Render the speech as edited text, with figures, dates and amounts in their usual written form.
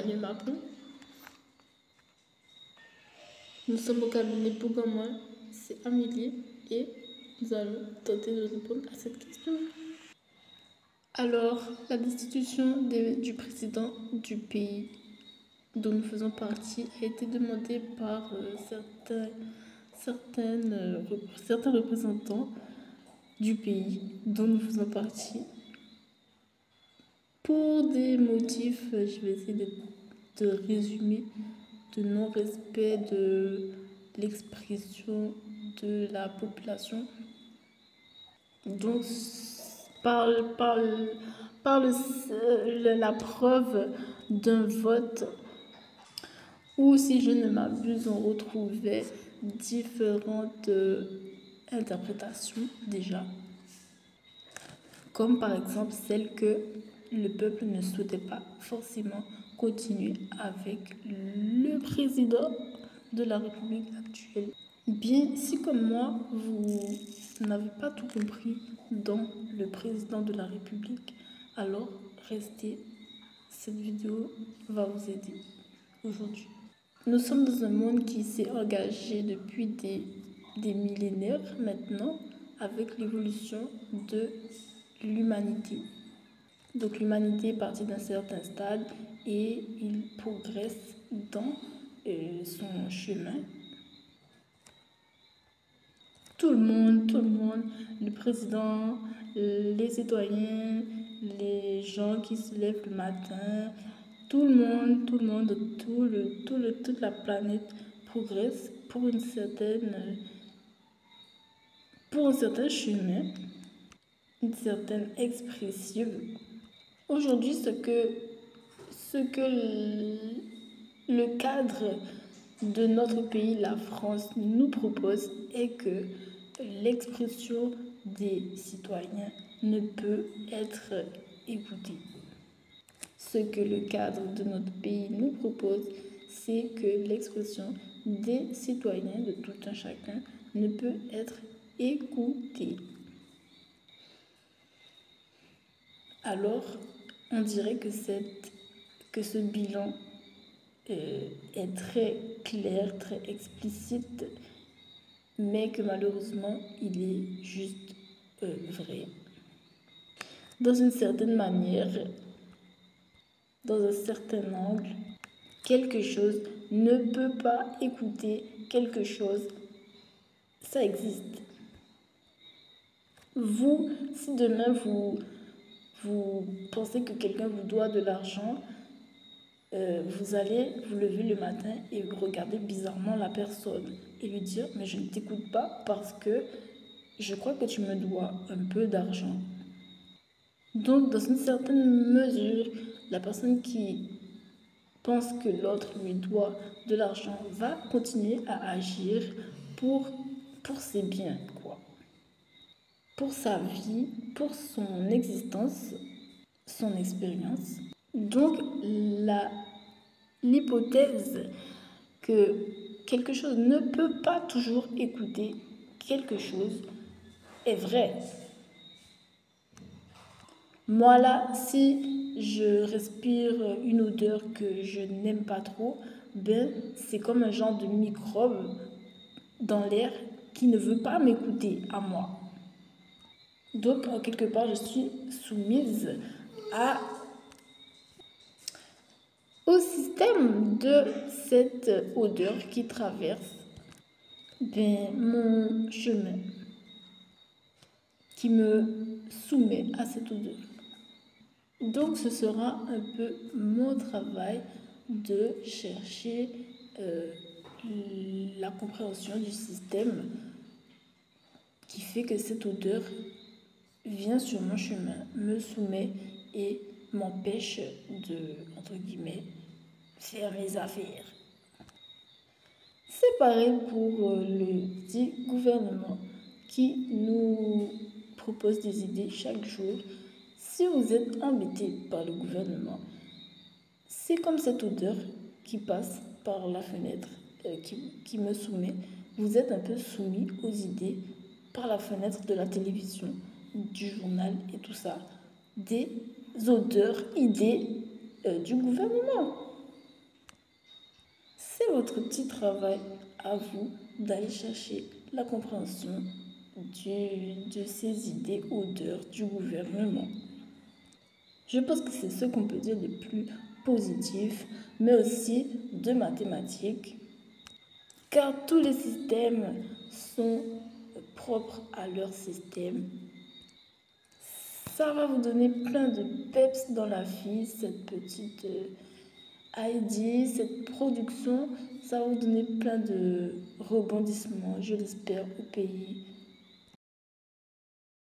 Emmanuel Macron. Nous sommes au cabinet Bougamois, c'est Amélie et nous allons tenter de répondre à cette question. Alors, la destitution du président du pays dont nous faisons partie a été demandée par certains représentants du pays dont nous faisons partie pour des motifs, je vais essayer de résumer, de non-respect de l'expression de la population. Donc, par la preuve d'un vote où, si je ne m'abuse, on retrouvait différentes interprétations déjà, comme par exemple celle que le peuple ne souhaitait pas forcément continuer avec le président de la République actuelle. Bien, si comme moi, vous n'avez pas tout compris dans le président de la République, alors restez, cette vidéo va vous aider aujourd'hui. Nous sommes dans un monde qui s'est engagé depuis des millénaires maintenant avec l'évolution de l'humanité. Donc l'humanité est partie d'un certain stade et il progresse dans son chemin. Tout le monde, le président, les citoyens, les gens qui se lèvent le matin, tout le monde, toute la planète progresse pour un certain chemin, une certaine expression. Aujourd'hui, ce que le cadre de notre pays, la France, nous propose est que l'expression des citoyens ne peut être écoutée. Ce que le cadre de notre pays nous propose, c'est que l'expression des citoyens, de tout un chacun, ne peut être écoutée. Alors, on dirait que ce bilan est très clair, très explicite, mais que malheureusement, il est juste vrai. Dans une certaine manière, dans un certain angle, quelque chose ne peut pas écouter quelque chose. Ça existe. Vous, si demain vous pensez que quelqu'un vous doit de l'argent, vous allez vous lever le matin et regarder bizarrement la personne et lui dire « mais je ne t'écoute pas parce que je crois que tu me dois un peu d'argent ». Donc, dans une certaine mesure, la personne qui pense que l'autre lui doit de l'argent va continuer à agir pour ses biens, quoi. Pour sa vie, pour son existence, son expérience. Donc, l'hypothèse que quelque chose ne peut pas toujours écouter quelque chose est vraie. Moi là, si je respire une odeur que je n'aime pas trop, ben c'est comme un genre de microbe dans l'air qui ne veut pas m'écouter à moi. Donc, en quelque part, je suis soumise au système de cette odeur qui traverse mon chemin, qui me soumet à cette odeur. Donc, ce sera un peu mon travail de chercher la compréhension du système qui fait que cette odeur vient sur mon chemin, me soumet et m'empêche de, entre guillemets, faire mes affaires. C'est pareil pour le dit gouvernement qui nous propose des idées chaque jour. Si vous êtes embêté par le gouvernement, c'est comme cette odeur qui passe par la fenêtre, qui me soumet. Vous êtes un peu soumis aux idées par la fenêtre de la télévision, du journal et tout ça. Des odeurs, idées du gouvernement. C'est votre petit travail à vous d'aller chercher la compréhension de ces idées odeurs du gouvernement. Je pense que c'est ce qu'on peut dire de plus positif, mais aussi de mathématiques, car tous les systèmes sont propres à leur système. Ça va vous donner plein de peps dans la vie, cette petite Heidi, cette production, ça va vous donner plein de rebondissements, je l'espère, au pays